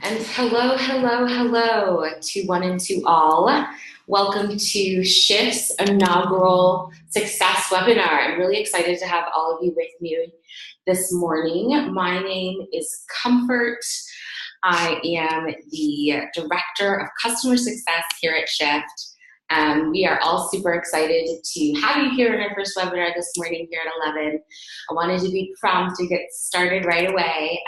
And hello, hello, hello to one and to all. Welcome to Shyft's inaugural success webinar. I'm really excited to have all of you with me this morning. My name is Comfort. I am the Director of Customer Success here at Shyft. We are all super excited to have you here in our first webinar this morning here at 11. I wanted to be prompt to get started right away.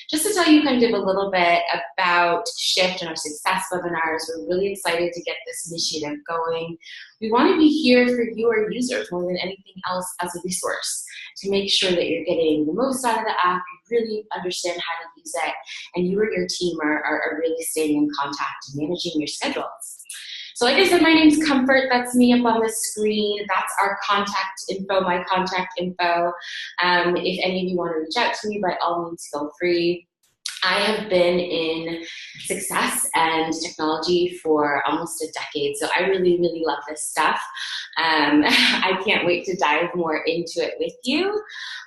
Just to tell you kind of a little bit about Shyft and our success webinars, we're really excited to get this initiative going. We want to be here for you, our users, more than anything else as a resource to make sure that you're getting the most out of the app, you really understand how to use it, and you or your team are really staying in contact and managing your schedules. So like I said, my name's Comfort. That's me up on the screen. That's our contact info, my contact info. If any of you want to reach out to me, by all means, feel free. I have been in success and technology for almost a decade, so I really, really love this stuff. I can't wait to dive more into it with you.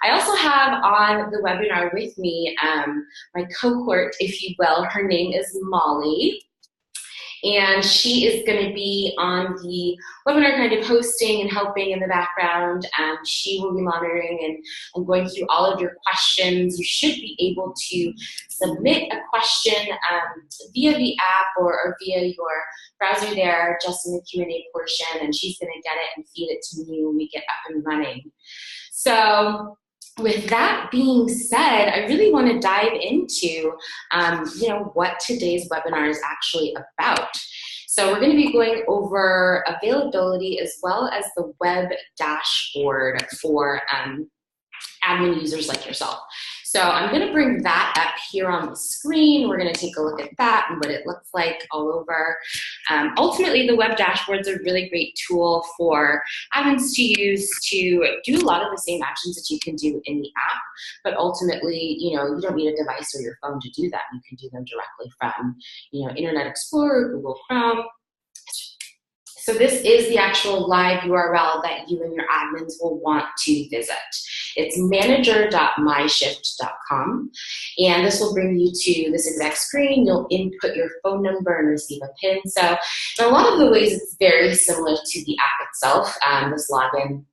I also have on the webinar with me my cohort, if you will. Her name is Molly. And she is going to be on the webinar kind of hosting and helping in the background. She will be monitoring and going through all of your questions. You should be able to submit a question via the app or via your browser there, just in the Q&A portion, and she's going to get it and feed it to me when we get up and running. So with that being said, I really want to dive into what today's webinar is actually about. So we're going to be going over availability as well as the web dashboard for admin users like yourself. So I'm going to bring that up here on the screen. We're going to take a look at that and what it looks like all over. Ultimately, the web dashboard's a really great tool for admins to use to do a lot of the same actions that you can do in the app. But ultimately, you don't need a device or your phone to do that. You can do them directly from, Internet Explorer, Google Chrome. So this is the actual live URL that you and your admins will want to visit. It's manager.myshyft.com, and this will bring you to this exact screen. You'll input your phone number and receive a PIN. So in a lot of the ways, it's very similar to the app itself. This login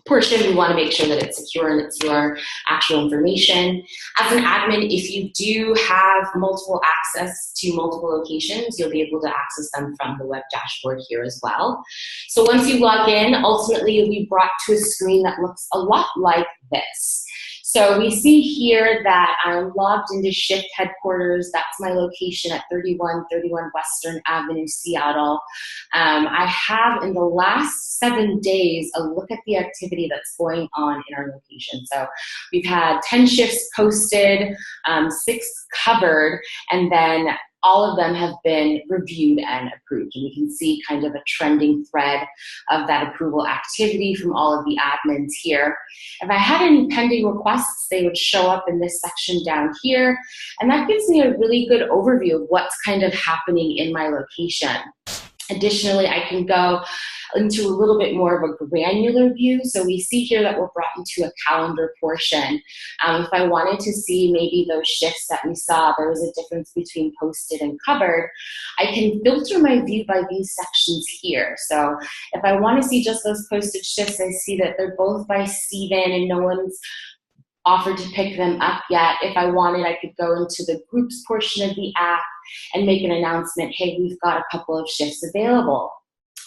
portion, we want to make sure that it's secure and it's your actual information. As an admin, if you do have multiple access to multiple locations, you'll be able to access them from the web dashboard here as well. So once you log in, ultimately you'll be brought to a screen that looks a lot like this. So we see here that I'm logged into Shyft headquarters. That's my location at 3131 Western Avenue, Seattle. I have, in the last 7 days, a look at the activity that's going on in our location. So we've had 10 shifts posted, 6 covered, and then all of them have been reviewed and approved. And you can see kind of a trending thread of that approval activity from all of the admins here. If I had any pending requests, they would show up in this section down here. And that gives me a really good overview of what's kind of happening in my location. Additionally, I can go into a little bit more of a granular view. So we see here that we're brought into a calendar portion. If I wanted to see maybe those shifts that we saw, there was a difference between posted and covered, I can filter my view by these sections here. So if I want to see just those posted shifts, I see that they're both by Steven and no one's offered to pick them up yet. If I wanted, I could go into the groups portion of the app and make an announcement, hey, we've got a couple of shifts available.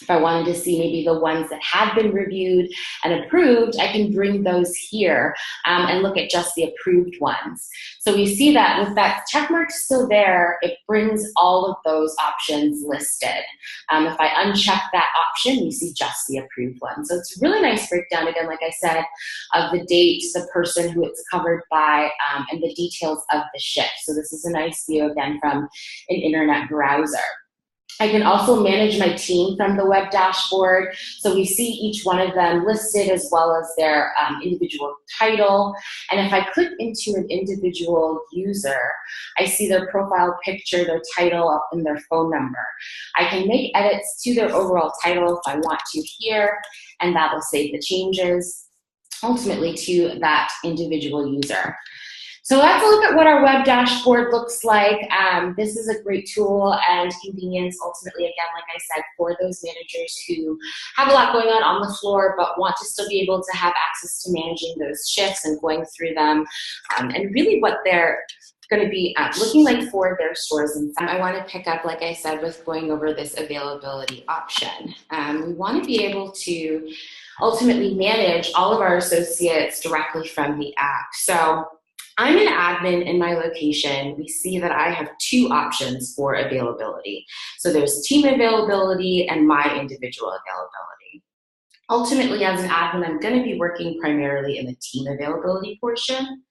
If I wanted to see maybe the ones that had been reviewed and approved, I can bring those here and look at just the approved ones. So we see that with that check mark still there, it brings all of those options listed. If I uncheck that option, you see just the approved one. So it's a really nice breakdown, again, like I said, of the date, the person who it's covered by, and the details of the shift. So this is a nice view, again, from an internet browser. I can also manage my team from the web dashboard. So we see each one of them listed as well as their individual title. And if I click into an individual user, I see their profile picture, their title, and their phone number. I can make edits to their overall title if I want to here, and that will save the changes. ultimately to that individual user. So let's look at what our web dashboard looks like. This is a great tool and convenience, ultimately, again, like I said, for those managers who have a lot going on the floor, but want to still be able to have access to managing those shifts and going through them, and really what they're going to be looking like for their stores. And I want to pick up, like I said, with going over this availability option. We want to be able to ultimately manage all of our associates directly from the app. So I'm an admin in my location. We see that I have two options for availability. So there's team availability and my individual availability. Ultimately, as an admin, I'm going to be working primarily in the team availability portion.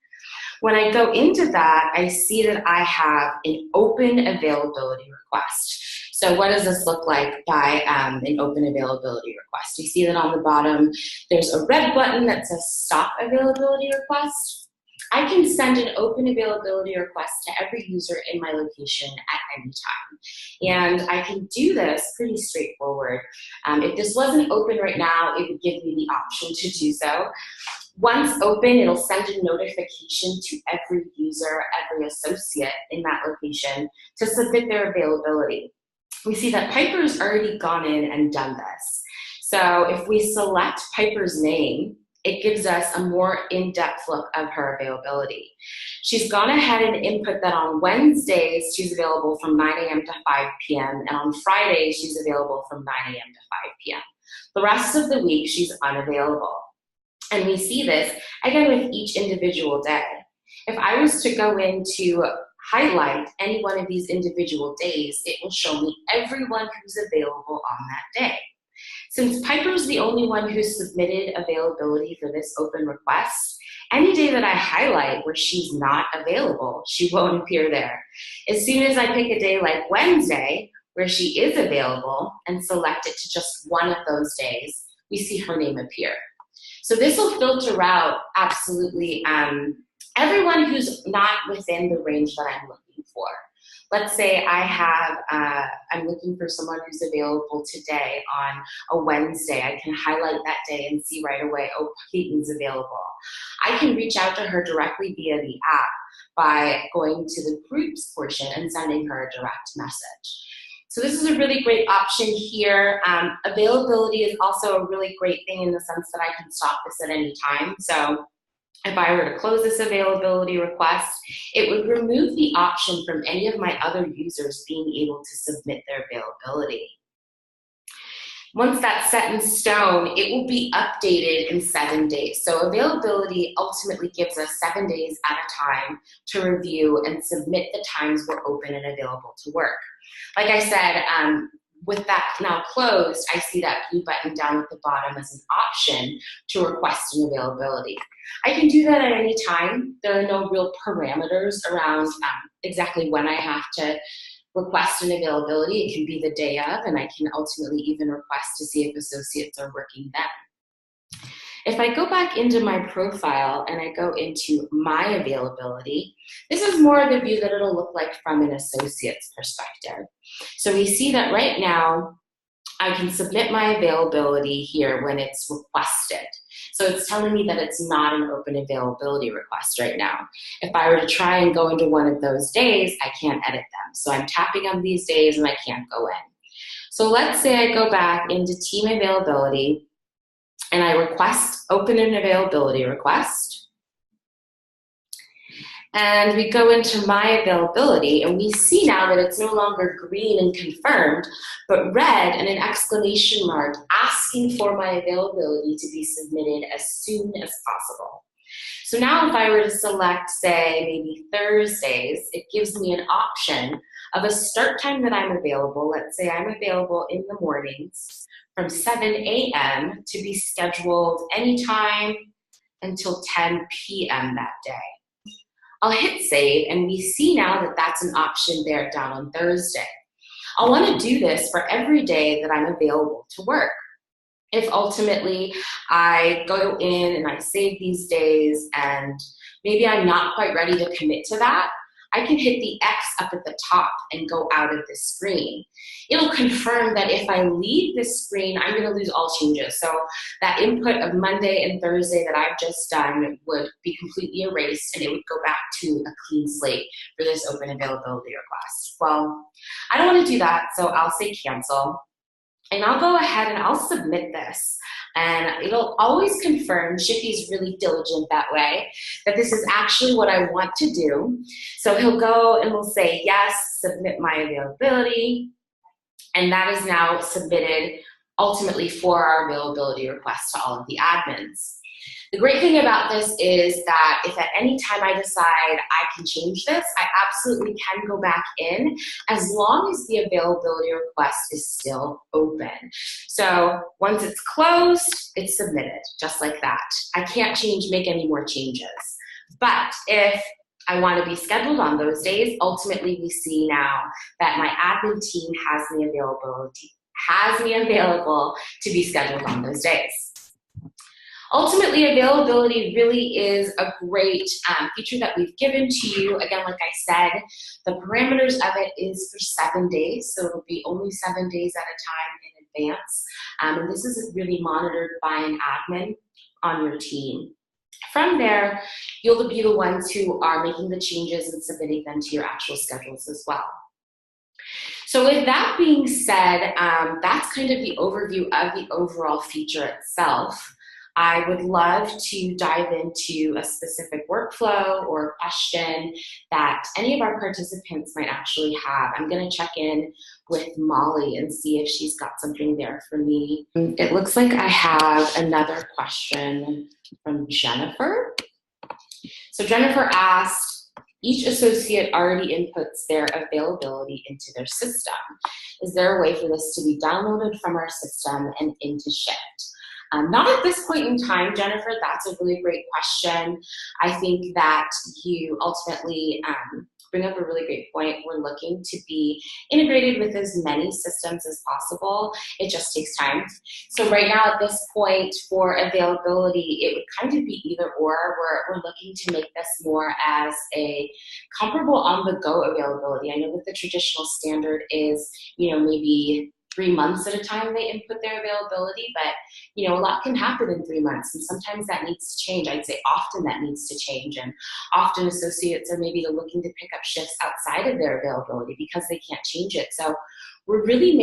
When I go into that, I see that I have an open availability request. So what does this look like by an open availability request? You see that on the bottom, there's a red button that says Stop Availability Request. I can send an open availability request to every user in my location at any time. And I can do this pretty straightforward. If this wasn't open right now, it would give me the option to do so. Once open, it'll send a notification to every user, every associate in that location to submit their availability. We see that Piper's already gone in and done this. So if we select Piper's name, it gives us a more in-depth look of her availability. She's gone ahead and input that on Wednesdays, she's available from 9 a.m. to 5 p.m. And on Fridays, she's available from 9 a.m. to 5 p.m. The rest of the week, she's unavailable. And we see this, again, with each individual day. If I was to go in to highlight any one of these individual days, it will show me everyone who's available on that day. Since Piper's the only one who submitted availability for this open request, any day that I highlight where she's not available, she won't appear there. As soon as I pick a day like Wednesday, where she is available, and select it to just one of those days, we see her name appear. So this will filter out absolutely everyone who's not within the range that I'm looking for. Let's say I'm looking for someone who's available today on a Wednesday. I can highlight that day and see right away, oh, Peyton's available. I can reach out to her directly via the app by going to the groups portion and sending her a direct message. So this is a really great option here. Availability is also a really great thing in the sense that I can stop this at any time. So if I were to close this availability request, it would remove the option from any of my other users being able to submit their availability. Once that's set in stone, it will be updated in 7 days. So availability ultimately gives us 7 days at a time to review and submit the times we're open and available to work. Like I said, with that now closed, I see that blue button down at the bottom as an option to request an availability. I can do that at any time. There are no real parameters around exactly when I have to request an availability. It can be the day of, and I can ultimately even request to see if associates are working then. If I go back into my profile and I go into my availability, this is more of the view that it'll look like from an associate's perspective. So we see that right now, I can submit my availability here when it's requested. So it's telling me that it's not an open availability request right now. If I were to try and go into one of those days, I can't edit them. So I'm tapping on these days and I can't go in. So let's say I go back into team availability and I request open an availability request. And we go into my availability and we see now that it's no longer green and confirmed, but red and an exclamation mark asking for my availability to be submitted as soon as possible. So now if I were to select, say, maybe Thursdays, it gives me an option of a start time that I'm available. Let's say I'm available in the mornings from 7 a.m. to be scheduled anytime until 10 p.m. that day. I'll hit save, and we see now that that's an option there down on Thursday. I'll want to do this for every day that I'm available to work. If ultimately I go in and I save these days and maybe I'm not quite ready to commit to that, I can hit the X up at the top and go out of this screen. It'll confirm that if I leave this screen, I'm going to lose all changes. So that input of Monday and Thursday that I've just done would be completely erased, and it would go back to a clean slate for this open availability request. Well, I don't want to do that, so I'll say cancel. And I'll go ahead and I'll submit this. And it'll always confirm, Shifty's really diligent that way, that this is actually what I want to do. So he'll go and we'll say, yes, submit my availability. And that is now submitted ultimately for our availability request to all of the admins. The great thing about this is that if at any time I decide I can change this, I absolutely can go back in as long as the availability request is still open. So once it's closed, it's submitted, just like that. I can't make any more changes. But if I want to be scheduled on those days, ultimately we see now that my admin team has me available to be scheduled on those days. Ultimately, availability really is a great feature that we've given to you. Again, like I said, the parameters of it is for 7 days, so it'll be only 7 days at a time in advance. And this is really monitored by an admin on your team. From there, you'll be the ones who are making the changes and submitting them to your actual schedules as well. So with that being said, that's kind of the overview of the overall feature itself. I would love to dive into a specific workflow or question that any of our participants might actually have. I'm going to check in with Molly and see if she's got something there for me. It looks like I have another question from Jennifer. So Jennifer asked, each associate already inputs their availability into their system. Is there a way for this to be downloaded from our system and into Shyft? Not at this point in time, Jennifer. That's a really great question. I think that you ultimately bring up a really great point. We're looking to be integrated with as many systems as possible. It just takes time. So right now at this point for availability, it would kind of be either or. We're looking to make this more as a comparable on-the-go availability. I know that the traditional standard is, maybe 3 months at a time they input their availability, but a lot can happen in 3 months, and sometimes that needs to change. I'd say often that needs to change, and often associates are maybe looking to pick up shifts outside of their availability because they can't change it. So we're really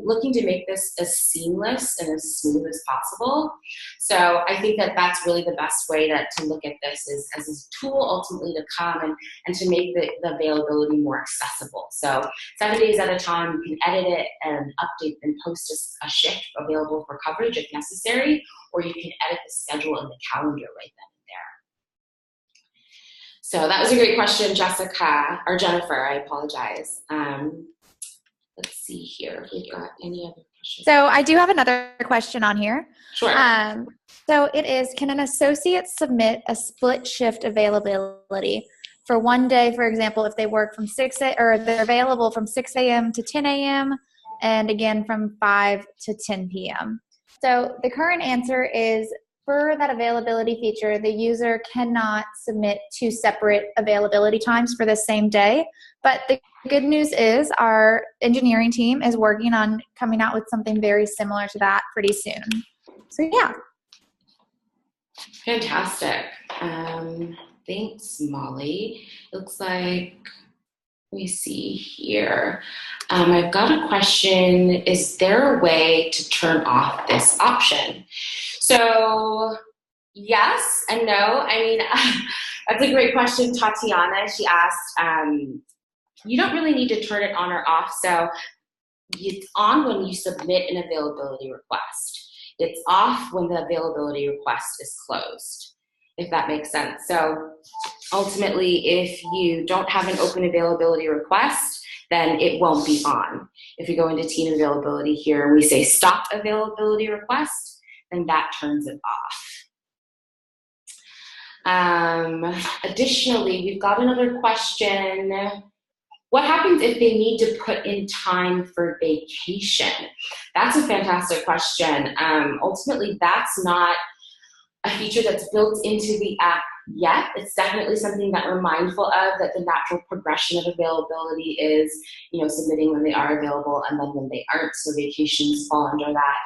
looking to make this as seamless and as smooth as possible. So I think that that's really the best way to look at this is as a tool ultimately to come and to make the availability more accessible. So 7 days at a time, you can edit it and update and post a shift available for coverage if necessary, or you can edit the schedule in the calendar right then and there. So that was a great question, Jennifer, I apologize. Let's see here if we've got any other questions. So I do have another question on here. Sure. So it is, can an associate submit a split shift availability for one day, for example, if they work from they're available from 6 a.m. to 10 a.m. and again from 5 to 10 p.m. So the current answer is, for that availability feature, the user cannot submit 2 separate availability times for the same day. But the good news is our engineering team is working on coming out with something very similar to that pretty soon. So yeah. Fantastic. Thanks, Molly. It looks like, let me see here. I've got a question. Is there a way to turn off this option? So yes and no. That's a great question, Tatiana. She asked, you don't really need to turn it on or off. So it's on when you submit an availability request. It's off when the availability request is closed, if that makes sense. So ultimately, if you don't have an open availability request, then it won't be on. If you go into team availability here and we say stop availability request, then that turns it off. Additionally, we've got another question. What happens if they need to put in time for vacation? That's a fantastic question. Ultimately, that's not a feature that's built into the app yet. It's definitely something that we're mindful of, that the natural progression of availability is, submitting when they are available and then when they aren't, so vacations fall under that.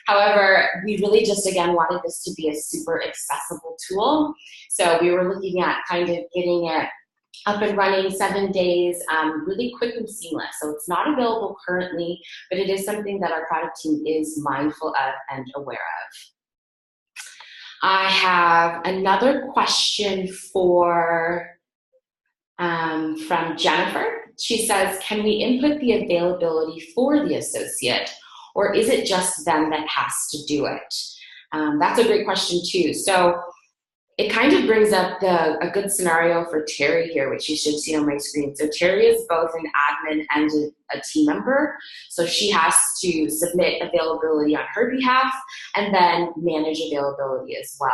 However, we really just, again, wanted this to be a super accessible tool. So we were looking at kind of getting it up and running 7 days, really quick and seamless. So it's not available currently, but it is something that our product team is mindful of and aware of. I have another question from Jennifer. She says, can we input the availability for the associate, or is it just them that has to do it? That's a great question too. So it kind of brings up a good scenario for Terry here, which you should see on my screen. So Terry is both an admin and a team member. So she has to submit availability on her behalf and then manage availability as well.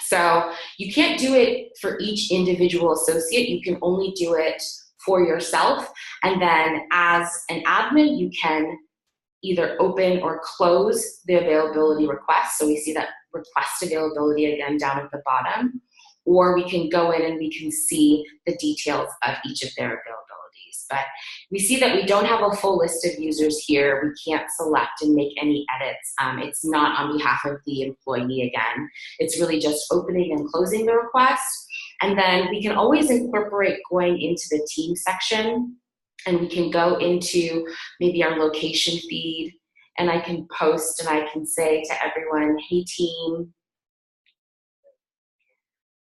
So you can't do it for each individual associate. You can only do it for yourself. And then as an admin, you can either open or close the availability request. So we see that request availability again down at the bottom, or we can go in and we can see the details of each of their availabilities. But we see that we don't have a full list of users here. We can't select and make any edits. It's not on behalf of the employee again. It's really just opening and closing the request. And then we can always incorporate going into the team section, and we can go into maybe our location feed, and I can post and I can say to everyone, hey team,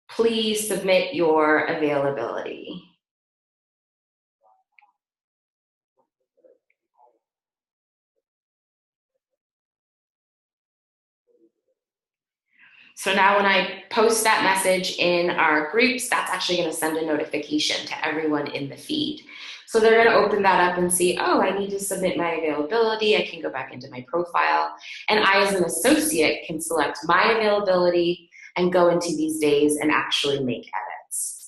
please submit your availability. So now when I post that message in our groups, that's actually going to send a notification to everyone in the feed. So they're going to open that up and see, oh, I need to submit my availability. I can go back into my profile. And I, as an associate, can select my availability and go into these days and actually make edits.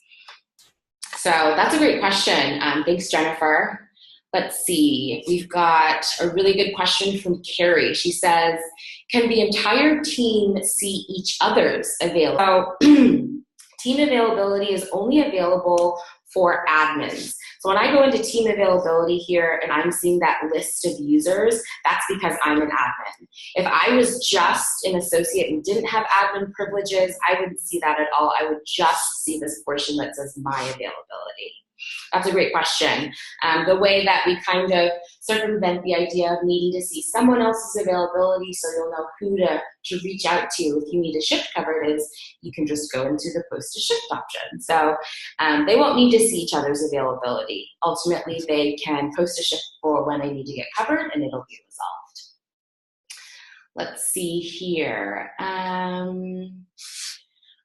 So that's a great question. Thanks, Jennifer. Let's see, we've got a really good question from Carrie. She says, can the entire team see each other's availability? So team availability is only available for admins. So when I go into team availability here and I'm seeing that list of users, that's because I'm an admin. If I was just an associate and didn't have admin privileges, I wouldn't see that at all. I would just see this portion that says my availability. That's a great question. The way that we kind of circumvent the idea of needing to see someone else's availability so you'll know who to reach out to if you need a shift covered is you can just go into the post a shift option. So they won't need to see each other's availability. Ultimately, they can post a shift for when they need to get covered and it'll be resolved. Let's see here.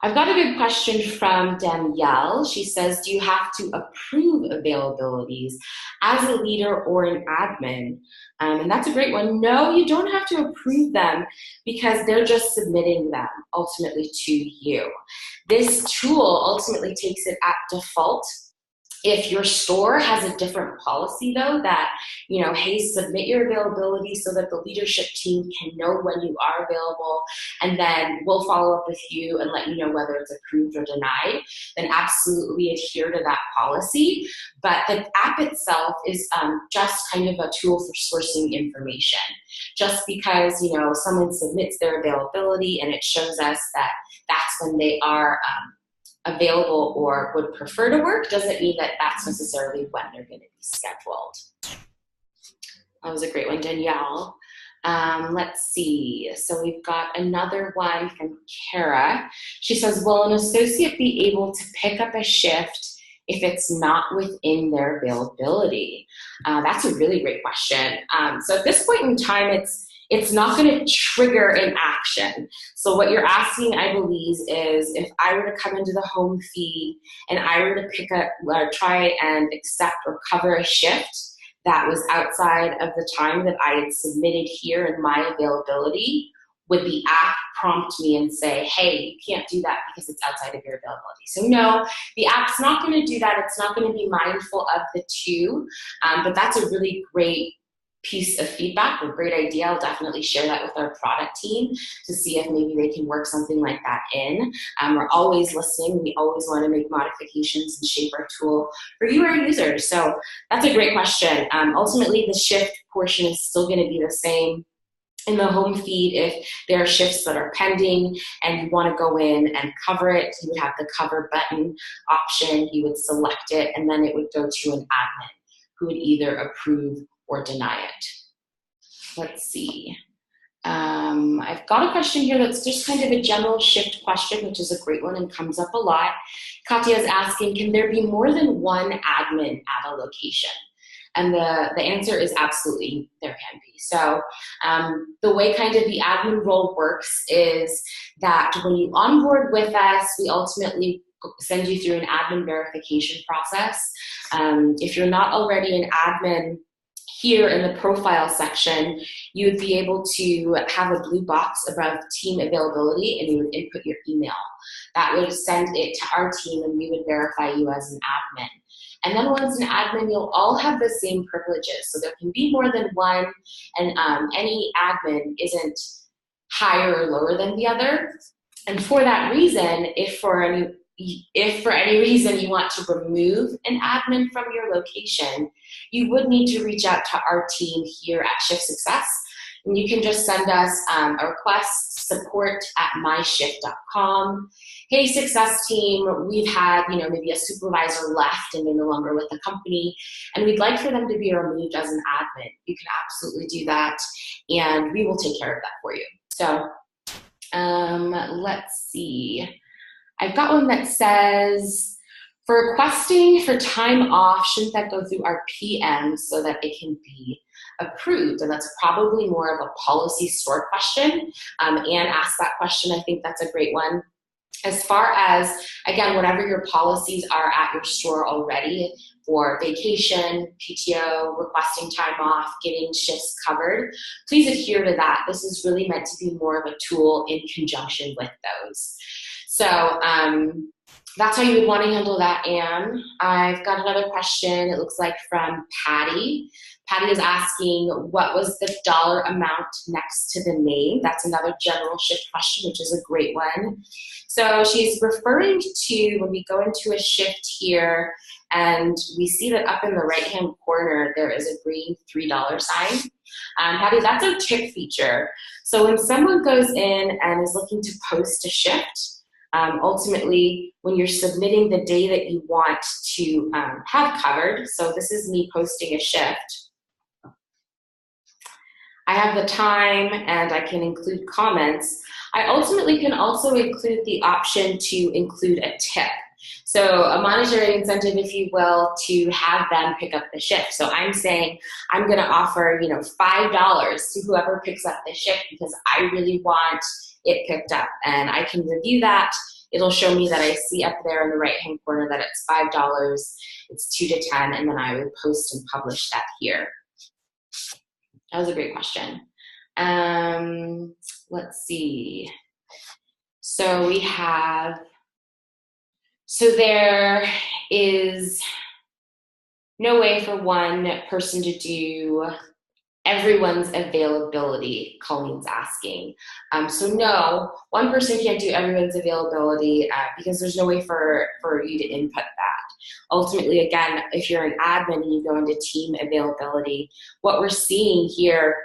I've got a good question from Danielle. She says, do you have to approve availabilities as a leader or an admin? And that's a great one. No, you don't have to approve them because they're just submitting them ultimately to you. This tool ultimately takes it at default. If your store has a different policy though that, hey, submit your availability so that the leadership team can know when you are available and then we'll follow up with you and let you know whether it's approved or denied, then absolutely adhere to that policy. But the app itself is just kind of a tool for sourcing information. Just because, someone submits their availability and it shows us that that's when they are available or would prefer to work doesn't mean that that's necessarily when they're going to be scheduled. That was a great one, Danielle. Let's see. So we've got another one from Kara. She says, will an associate be able to pick up a shift if it's not within their availability? That's a really great question. So at this point in time, it's not going to trigger an action. So what you're asking, I believe, is if I were to come into the home feed and I were to pick up or try and accept or cover a shift that was outside of the time that I had submitted here in my availability, would the app prompt me and say, hey, you can't do that because it's outside of your availability? So no, the app's not going to do that. It's not going to be mindful of the two, but that's a really great piece of feedback or great idea, I'll definitely share that with our product team to see if maybe they can work something like that in. We're always listening. We always want to make modifications and shape our tool for you, our users. So that's a great question. Ultimately, the Shyft portion is still going to be the same. In the home feed, if there are shifts that are pending and you want to go in and cover it, you would have the cover button option. You would select it, and then it would go to an admin who would either approve or deny it. Let's see. I've got a question here that's just kind of a general Shyft question, which is a great one and comes up a lot. Katya is asking, can there be more than one admin at a location? And the answer is absolutely there can be. So the way kind of the admin role works is that when you onboard with us, we ultimately send you through an admin verification process. If you're not already an admin, here in the profile section, you would be able to have a blue box above team availability, and you would input your email. That would send it to our team, and we would verify you as an admin. And then once an admin, you'll all have the same privileges. So there can be more than one, and any admin isn't higher or lower than the other. And for that reason, if for any reason you want to remove an admin from your location, you would need to reach out to our team here at Shyft Success. And you can just send us a request, support@myshyft.com. Hey, Success team, we've had maybe a supervisor left and they're no longer with the company, and we'd like for them to be removed as an admin. You can absolutely do that, and we will take care of that for you. So let's see. I've got one that says, for requesting for time off, shouldn't that go through our PM so that it can be approved? And that's probably more of a policy store question. Anne asked that question. I think that's a great one. As far as, again, whatever your policies are at your store already for vacation, PTO, requesting time off, getting shifts covered, please adhere to that. This is really meant to be more of a tool in conjunction with those. So that's how you would want to handle that, Anne. I've got another question, it looks like from Patty. Patty is asking, what was the dollar amount next to the name? That's another general Shyft question, which is a great one. So she's referring to when we go into a Shyft here, and we see that up in the right-hand corner, there is a green $3 sign. Patty, that's our tip feature. So when someone goes in and is looking to post a Shyft, ultimately, when you're submitting the day that you want to have covered, so this is me posting a Shyft, I have the time and I can include comments. I ultimately can also include the option to include a tip. So a monetary incentive, if you will, to have them pick up the Shyft. So I'm saying I'm going to offer, $5 to whoever picks up the Shyft because I really want it picked up, and I can review that. It'll show me that I see up there in the right-hand corner that it's $5, it's 2 to 10, and then I would post and publish that here. That was a great question. Let's see. So there is no way for one person to do everyone's availability, Colleen's asking. So no, one person can't do everyone's availability because there's no way for you to input that. Ultimately, again, if you're an admin and you go into team availability, what we're seeing here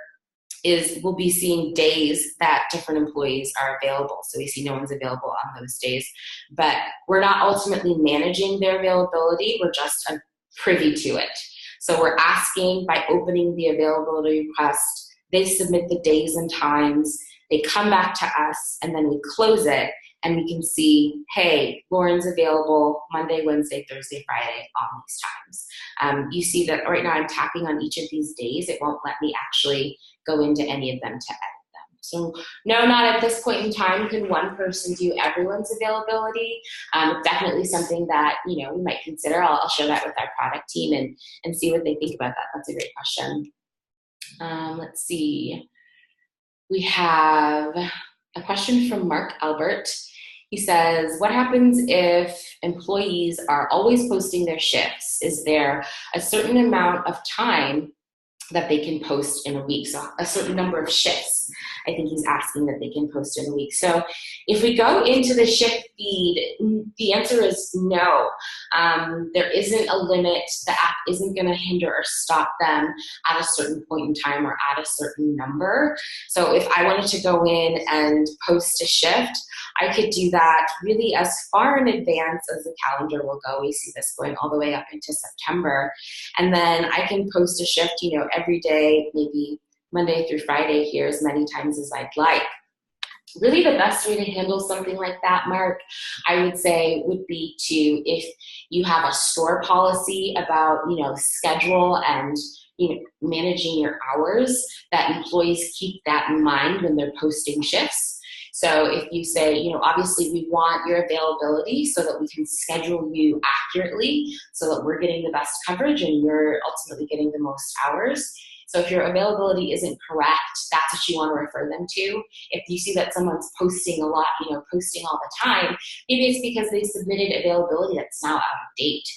is we'll be seeing days that different employees are available. So we see no one's available on those days, but we're not ultimately managing their availability. We're just privy to it. So we're asking by opening the availability request, they submit the days and times, they come back to us, and then we close it, and we can see, hey, Lauren's available Monday, Wednesday, Thursday, Friday on these times. You see that right now I'm tapping on each of these days. It won't let me actually go into any of them to edit them. So no, not at this point in time can one person do everyone's availability. Definitely something that we might consider. I'll share that with our product team and see what they think about that. That's a great question. Let's see. We have a question from Mark Albert. He says, what happens if employees are always posting their shifts? Is there a certain amount of time that they can post in a week. So a certain number of shifts, I think he's asking that they can post in a week. So if we go into the Shyft feed, the answer is no. There isn't a limit. The app isn't going to hinder or stop them at a certain point in time or at a certain number. So if I wanted to go in and post a shift, I could do that really as far in advance as the calendar will go. We see this going all the way up into September. And then I can post a shift, every day, maybe Monday through Friday here as many times as I'd like. Really the best way to handle something like that, Mark, I would say would be to, if you have a store policy about, schedule and managing your hours, that employees keep that in mind when they're posting shifts. So if you say, obviously we want your availability so that we can schedule you accurately so that we're getting the best coverage and you're ultimately getting the most hours. So if your availability isn't correct, that's what you want to refer them to. If you see that someone's posting a lot, posting all the time, maybe it's because they submitted availability that's now out of date.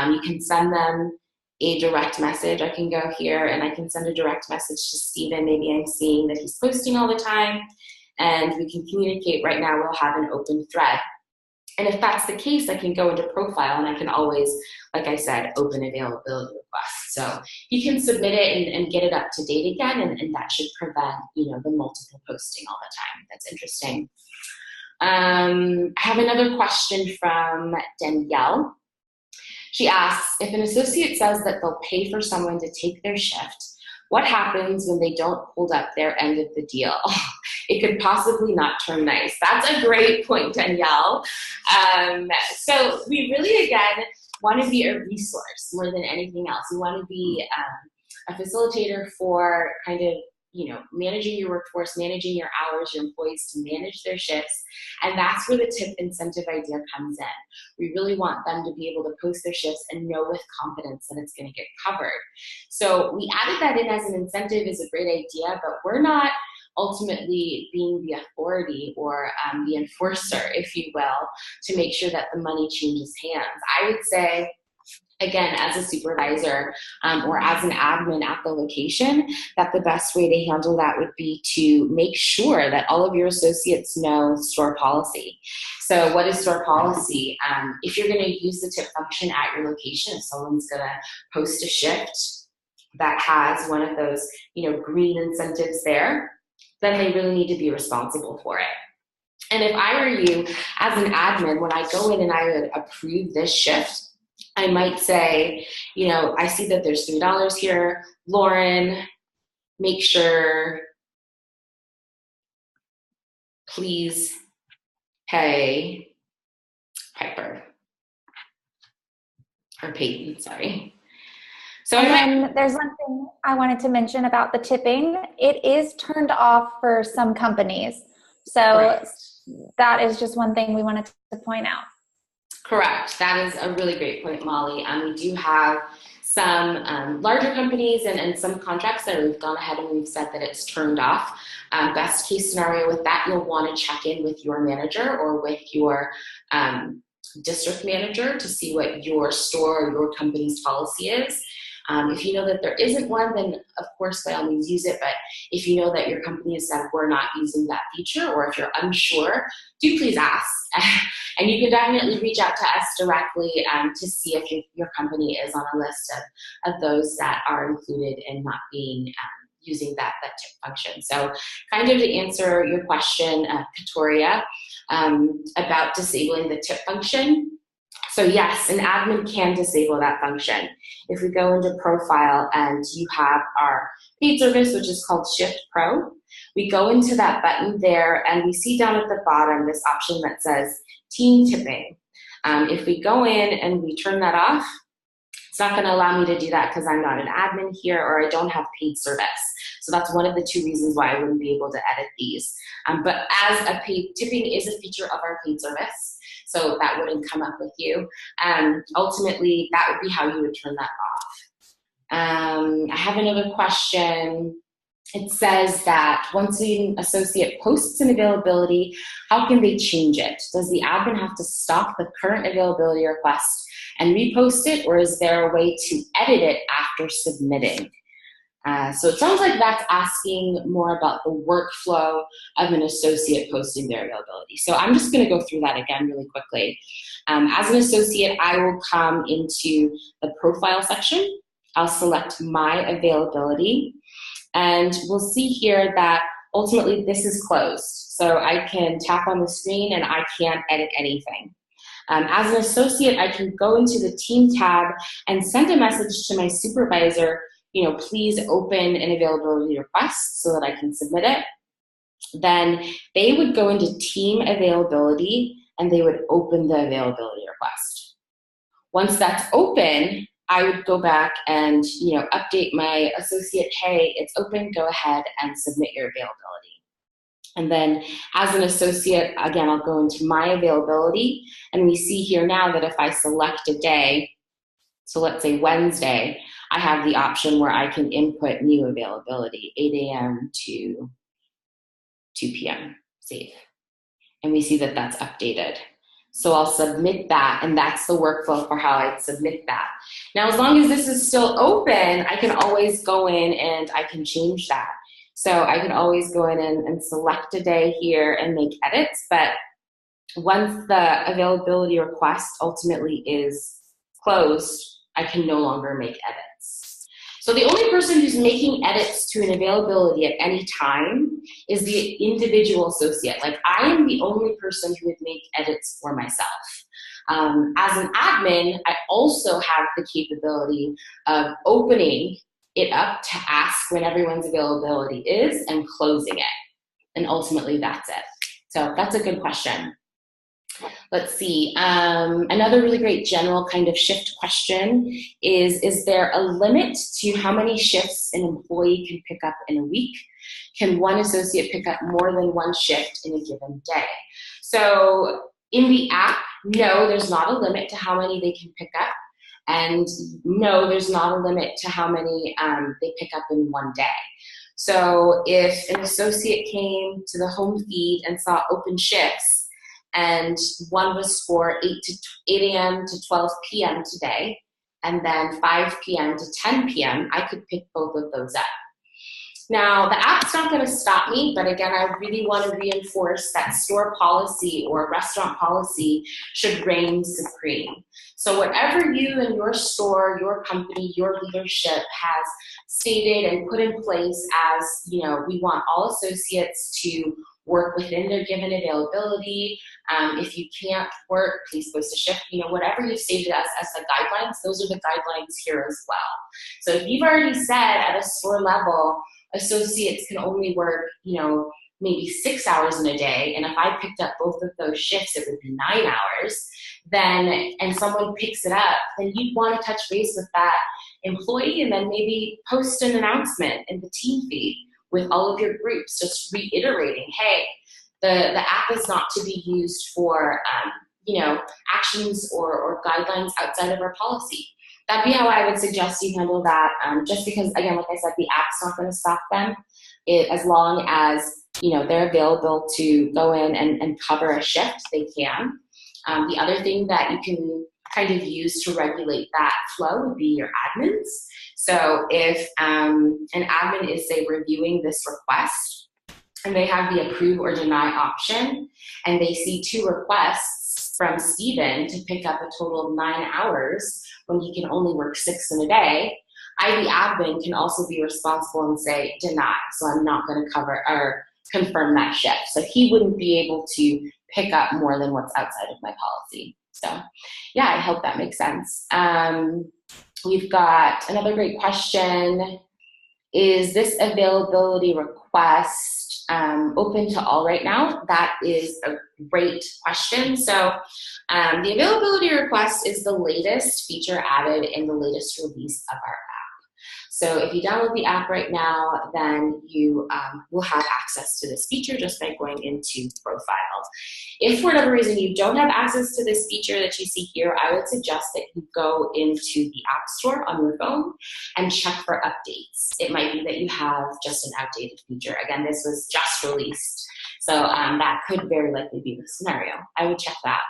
You can send them a direct message. I can go here and I can send a direct message to Steven. Maybe I'm seeing that he's posting all the time, and we can communicate. Right now we'll have an open thread. And if that's the case, I can go into profile and I can always, like I said, open availability requests. So you can submit it and get it up to date again, and that should prevent, the multiple posting all the time. That's interesting. I have another question from Danielle. She asks, if an associate says that they'll pay for someone to take their shift, what happens when they don't hold up their end of the deal? It could possibly not turn nice. That's a great point, Danielle. So we really, again, want to be a resource more than anything else. We want to be a facilitator for kind of, managing your workforce, managing your hours, your employees to manage their shifts. And that's where the tip incentive idea comes in. We really want them to be able to post their shifts and know with confidence that it's going to get covered. So we added that in as an incentive is a great idea, but we're not ultimately being the authority or the enforcer, if you will, to make sure that the money changes hands. I would say, again, as a supervisor or as an admin at the location, that the best way to handle that would be to make sure that all of your associates know store policy. So what is store policy? If you're going to use the tip function at your location, if someone's going to post a shift that has one of those, green incentives there, then they really need to be responsible for it. And if I were you as an admin, when I go in and I would approve this shift, I might say, I see that there's $3 here. Lauren, make sure, please pay Piper. Or Peyton, sorry. So and then there's one thing I wanted to mention about the tipping. It is turned off for some companies. So right. That is just one thing we wanted to point out. Correct. That is a really great point, Molly. We do have some larger companies and some contracts that we've gone ahead and we've said that it's turned off. Best case scenario with that, you'll want to check in with your manager or with your district manager to see what your store or your company's policy is. If you know that there isn't one, then of course by all means use it. But if you know that your company has said we're not using that feature, or if you're unsure, do please ask. And you can definitely reach out to us directly to see if your company is on a list of those that are included in not being using that tip function. So kind of to answer your question, Katoria, about disabling the tip function. So yes, an admin can disable that function. If we go into profile and you have our paid service, which is called Shyft Pro, we go into that button there and we see down at the bottom this option that says team tipping. If we go in and we turn that off, it's not going to allow me to do that because I'm not an admin here or I don't have paid service. So that's one of the 2 reasons why I wouldn't be able to edit these. But as a paid tipping is a feature of our paid service, so that wouldn't come up with you. Ultimately, that would be how you would turn that off. I have another question. It says that once an associate posts an availability, how can they change it? Does the admin have to stop the current availability request and repost it, or is there a way to edit it after submitting? So it sounds like that's asking more about the workflow of an associate posting their availability. So I'm just going to go through that again really quickly. As an associate, I will come into the profile section. I'll select my availability, and we'll see here that ultimately this is closed. So I can tap on the screen and I can't edit anything. As an associate, I can go into the team tab and send a message to my supervisor, please open an availability request so that I can submit it. Then they would go into team availability and they would open the availability request. Once that's open, I would go back and update my associate, hey, it's open, go ahead and submit your availability. And then as an associate, again, I'll go into my availability, and we see here now that if I select a day, so let's say Wednesday, I have the option where I can input new availability, 8 a.m. to 2 p.m., save. And we see that that's updated. So I'll submit that, and that's the workflow for how I'd submit that. Now, as long as this is still open, I can always go in and I can change that. So I can always go in and select a day here and make edits, but once the availability request ultimately is closed, I can no longer make edits. So the only person who's making edits to an availability at any time is the individual associate. Like, I am the only person who would make edits for myself. As an admin, I also have the capability of opening it up to ask when everyone's availability is and closing it. And ultimately, that's it. So that's a good question. Let's see. Another really great general kind of Shyft question is there a limit to how many shifts an employee can pick up in a week? Can one associate pick up more than one shift in a given day? So in the app, no, there's not a limit to how many they can pick up. And no, there's not a limit to how many they pick up in one day. So if an associate came to the home feed and saw open shifts, and one was for 8 a.m. to 12 p.m. today, and then 5 p.m. to 10 p.m., I could pick both of those up. Now, the app's not going to stop me, but again, I really want to reinforce that store policy or restaurant policy should reign supreme. So whatever you and your store, your company, your leadership has stated and put in place as, we want all associates to work within their given availability. If you can't work, please post a shift. Whatever you've stated as the guidelines, those are the guidelines here as well. So if you've already said at a store level, associates can only work, maybe 6 hours in a day, and if I picked up both of those shifts, it would be 9 hours, and someone picks it up, then you'd want to touch base with that employee and then maybe post an announcement in the team feed with all of your groups, just reiterating, hey, the app is not to be used for, actions or guidelines outside of our policy. That'd be how I would suggest you handle that, just because, again, like I said, the app's not going to stop them as long as, they're available to go in and cover a shift, they can. The other thing that you can kind of use to regulate that flow would be your admins. So if an admin is, say, reviewing this request and they have the approve or deny option and they see 2 requests from Steven to pick up a total of 9 hours when he can only work 6 in a day, I, the admin, can also be responsible and say deny. So I'm not going to cover or confirm that shift. So he wouldn't be able to pick up more than what's outside of my policy. So yeah, I hope that makes sense. We've got another great question. Is this availability request open to all right now? That is a great question. So the availability request is the latest feature added in the latest release of our app. So if you download the app right now, then you will have access to this feature just by going into Profiles. If for whatever reason you don't have access to this feature that you see here, I would suggest that you go into the App Store on your phone and check for updates. It might be that you have just an outdated feature. Again, this was just released, so that could very likely be the scenario. I would check that.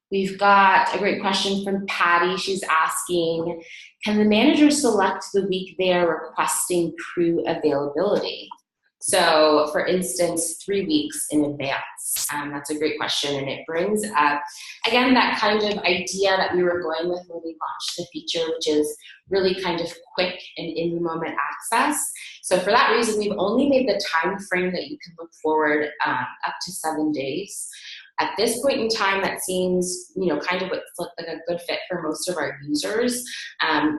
We've got a great question from Patty. She's asking, can the manager select the week they are requesting crew availability? So, for instance, 3 weeks in advance. That's a great question, and it brings up, again, that kind of idea that we were going with when we launched the feature, which is really kind of quick and in-the-moment access. So for that reason, we've only made the time frame that you can look forward up to 7 days. At this point in time, that seems, kind of what's like a good fit for most of our users.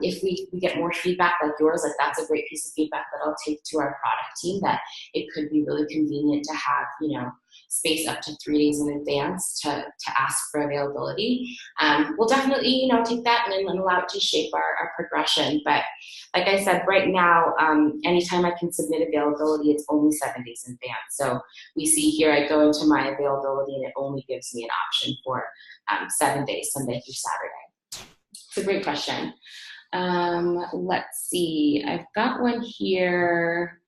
If we get more feedback like yours, like that's a great piece of feedback that I'll take to our product team, that it could be really convenient to have, space up to 3 days in advance to ask for availability. We'll definitely, take that and allow it to shape our progression. But like I said, right now, anytime I can submit availability, it's only 7 days in advance. So we see here, I go into my availability and it only gives me an option for 7 days, Sunday through Saturday. It's a great question. Let's see, I've got one here.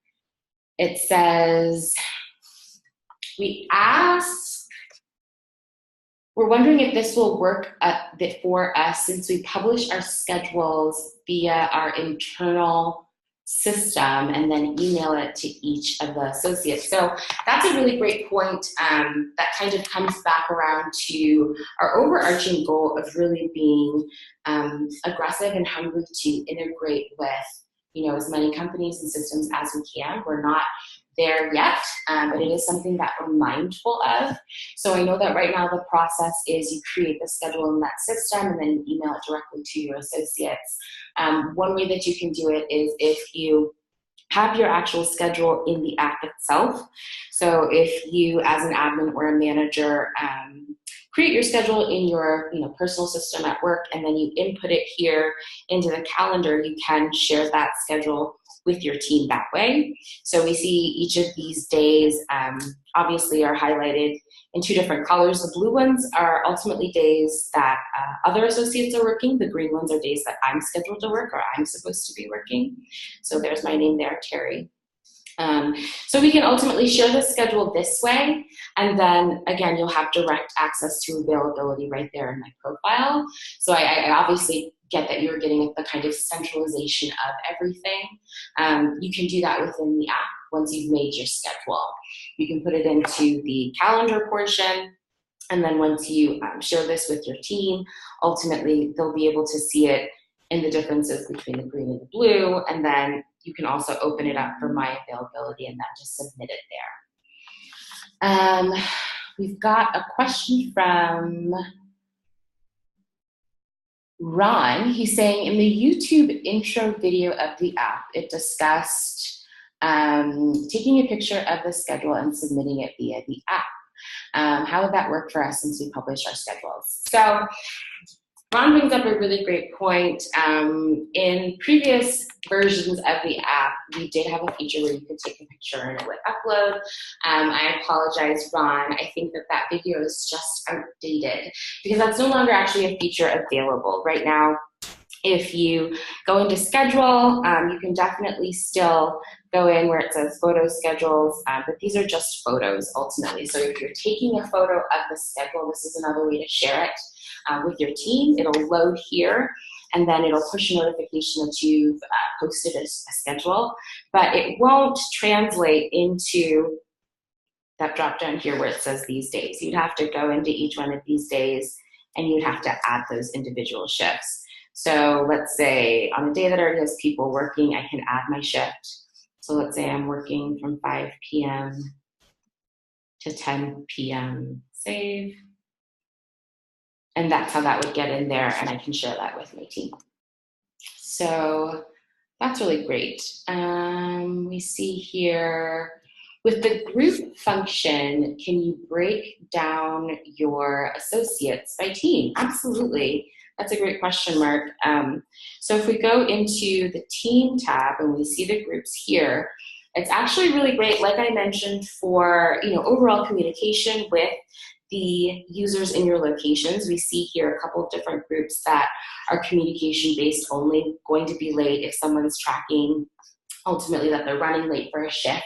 It says, we're wondering if this will work a bit for us since we publish our schedules via our internal system and then email it to each of the associates. So that's a really great point that kind of comes back around to our overarching goal of really being aggressive and hungry to integrate with, as many companies and systems as we can. We're not there yet, but it is something that we're mindful of. So I know that right now the process is you create the schedule in that system and then you email it directly to your associates. One way that you can do it is if you have your actual schedule in the app itself. So if you, as an admin or a manager, create your schedule in your personal system at work and then you input it here into the calendar, you can share that schedule with your team that way. So we see each of these days obviously are highlighted in 2 different colors. The blue ones are ultimately days that other associates are working. The green ones are days that I'm scheduled to work or I'm supposed to be working. So there's my name there, Terry. So we can ultimately share the schedule this way, and then again, you'll have direct access to availability right there in my profile. So I obviously get that you're getting the kind of centralization of everything. You can do that within the app once you've made your schedule. You can put it into the calendar portion, and then once you share this with your team, ultimately they'll be able to see it in the differences between the green and the blue, and then you can also open it up for my availability and then just submit it there. We've got a question from Ron. He's saying, in the YouTube intro video of the app, it discussed taking a picture of the schedule and submitting it via the app. How would that work for us since we publish our schedules? So Ron brings up a really great point. In previous versions of the app, we did have a feature where you could take a picture and it would upload. I apologize, Ron. I think that video is just outdated because that's no longer actually a feature available. Right now, if you go into schedule, you can definitely still go in where it says photo schedules, but these are just photos ultimately. So if you're taking a photo of the schedule, this is another way to share it with your team. It'll load here, and then it'll push a notification that you've posted a schedule, but it won't translate into that drop down here where it says these days. You'd have to go into each one of these days, and you'd have to add those individual shifts. So let's say on a day that already has people working, I can add my shift. So let's say I'm working from 5 p.m. to 10 p.m. Save. And that's how that would get in there, and I can share that with my team. So that's really great. We see here, with the group function, can you break down your associates by team? Absolutely. That's a great question, Mark. So if we go into the team tab and we see the groups here, it's actually really great, like I mentioned, for overall communication with the users in your locations. We see here a couple of different groups that are communication based only, going to be late if someone's tracking ultimately that they're running late for a shift.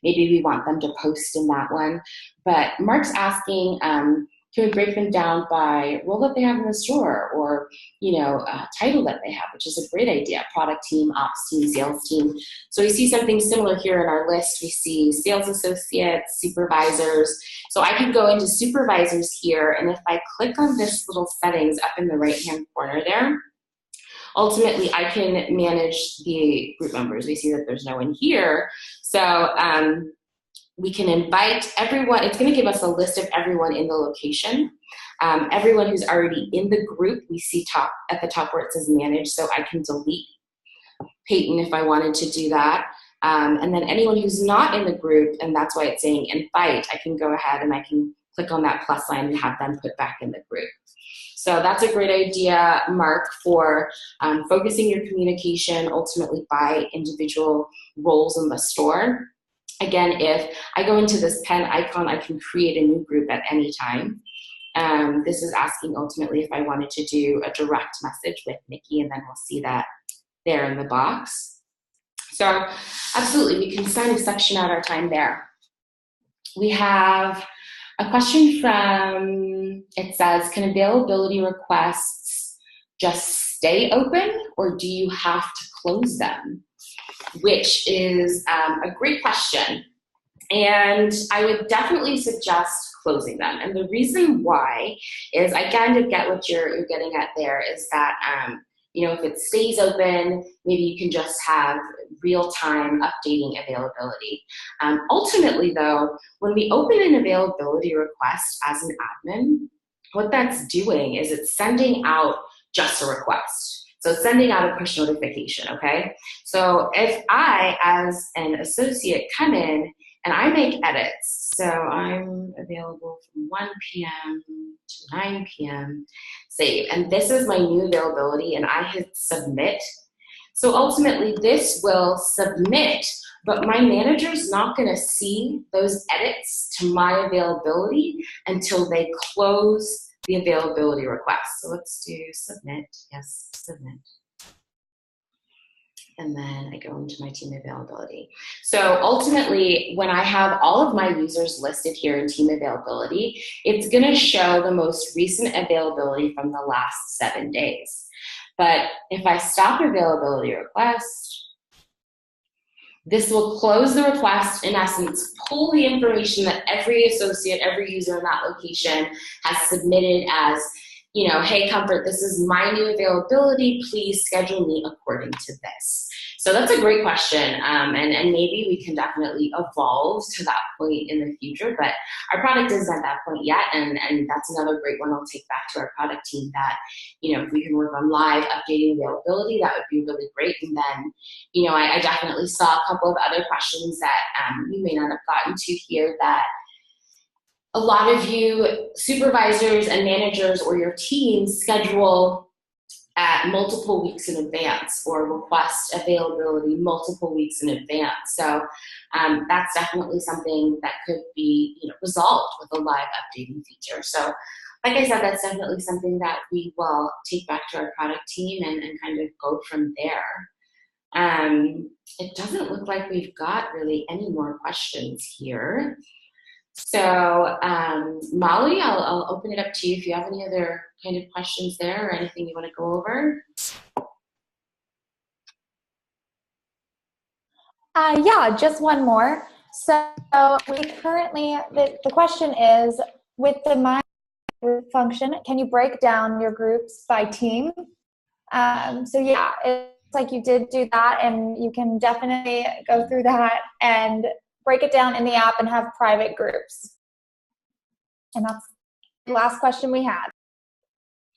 Maybe we want them to post in that one. But Mark's asking, Can we break them down by role that they have in the store, or title that they have, which is a great idea. Product team, ops team, sales team. So we see something similar here in our list. We see sales associates, supervisors. So I can go into supervisors here, and if I click on this little settings up in the right-hand corner there, ultimately I can manage the group members. We see that there's no one here. So we can invite everyone. It's going to give us a list of everyone in the location. Everyone who's already in the group, we see at the top where it says manage, so I can delete Peyton if I wanted to do that. And then anyone who's not in the group, and that's why it's saying invite, I can go ahead and I can click on that plus sign and have them put back in the group. So that's a great idea, Mark, for focusing your communication ultimately by individual roles in the store. Again, if I go into this pen icon, I can create a new group at any time. This is asking ultimately if I wanted to do a direct message with Nikki, and then we'll see that there in the box. So absolutely, we can kind of section out our time there. We have a question from, it says, can availability requests just stay open, or do you have to close them? Which is a great question. And I would definitely suggest closing them. And the reason why is, I kind of get what you're getting at there, is that if it stays open, maybe you can just have real-time updating availability. Ultimately, though, when we open an availability request as an admin, what that's doing is it's sending out just a request. So sending out a push notification, okay? So if I, as an associate, come in and I make edits, so I'm available from 1 p.m. to 9 p.m., save, and this is my new availability, and I hit submit. So ultimately this will submit, but my manager's not gonna see those edits to my availability until they close the availability request. So let's do submit, yes, submit. And then I go into my team availability. So ultimately, when I have all of my users listed here in team availability, it's gonna show the most recent availability from the last 7 days. But if I stop availability request, this will close the request, in essence, pull the information that every associate, every user in that location has submitted as, hey, Comfort, this is my new availability, please schedule me according to this. So that's a great question, and maybe we can definitely evolve to that point in the future, but our product isn't at that point yet, and that's another great one I'll take back to our product team, that, if we can work on live updating availability, that would be really great. And then, I definitely saw a couple of other questions that you may not have gotten to here, that a lot of you supervisors and managers or your teams schedule at multiple weeks in advance, or request availability multiple weeks in advance. So that's definitely something that could be resolved with a live updating feature. So like I said, that's definitely something that we will take back to our product team and kind of go from there. It doesn't look like we've got really any more questions here. So Molly, I'll open it up to you if you have any other kind of questions there or anything you want to go over. Yeah, just one more. So we currently, the question is, with the My Group function, can you break down your groups by team? So yeah, it's like you did do that, and you can definitely go through that and break it down in the app and have private groups. And that's the last question we had.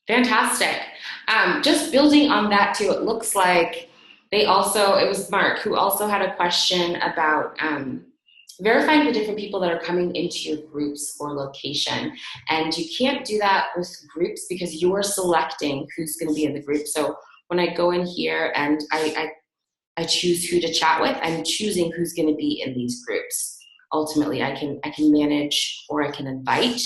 Fantastic. Just building on that too, it looks like it was Mark who also had a question about verifying the different people that are coming into your groups or location. And you can't do that with groups because you're selecting who's going to be in the group. So when I go in here and I choose who to chat with, I'm choosing who's going to be in these groups. Ultimately, I can manage or I can invite.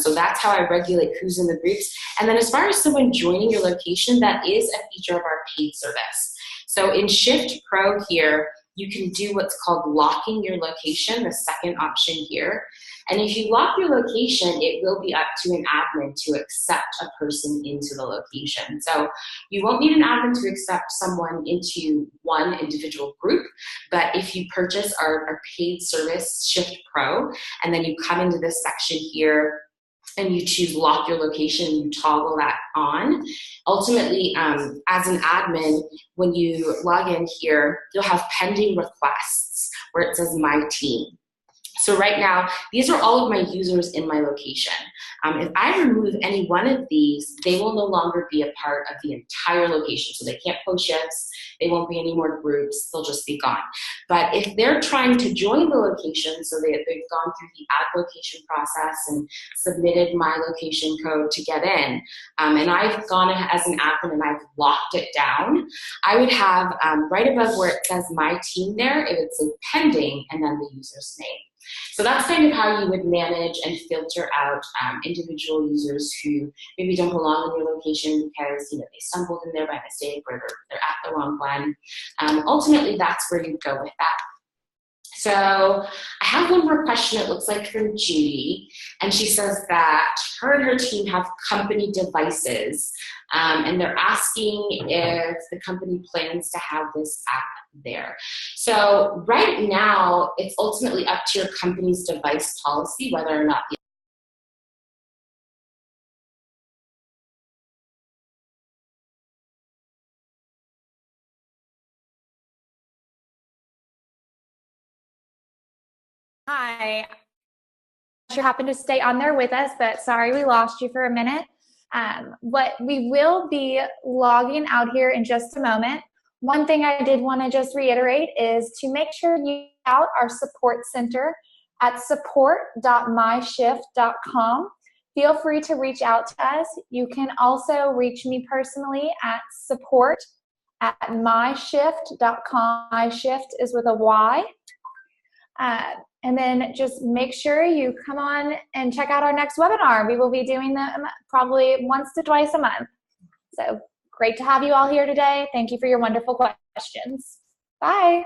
So that's how I regulate who's in the groups. And then as far as someone joining your location, that is a feature of our paid service. So in Shyft Pro here, you can do what's called locking your location, the second option here. And if you lock your location, it will be up to an admin to accept a person into the location. So you won't need an admin to accept someone into one individual group, but if you purchase our paid service, Shyft Pro, and then you come into this section here, and you choose lock your location, you toggle that on. Ultimately, as an admin, when you log in here, you'll have pending requests where it says my team. So right now, these are all of my users in my location. If I remove any one of these, they will no longer be a part of the entire location. So they can't post shifts, they won't be any more groups, they'll just be gone. But if they're trying to join the location, so they've gone through the add location process and submitted my location code to get in, and I've gone as an admin and I've locked it down, I would have right above where it says my team there, it would say pending and then the user's name. So that's kind of how you would manage and filter out individual users who maybe don't belong in your location because they stumbled in there by mistake or they're at the wrong one. Ultimately, that's where you go with that. So I have one more question, it looks like from Judy, and she says that her and her team have company devices, and they're asking if the company plans to have this app there. So right now, it's ultimately up to your company's device policy whether or not the Hi. You happen to stay on there with us, but sorry we lost you for a minute. What we will be logging out here in just a moment. One thing I did want to just reiterate is to make sure you out our support center at support.myshyft.com. Feel free to reach out to us. You can also reach me personally at support@myshyft.com. MyShyft is with a Y. And then just make sure you come on and check out our next webinar. We will be doing them probably once to twice a month. So great to have you all here today. Thank you for your wonderful questions. Bye.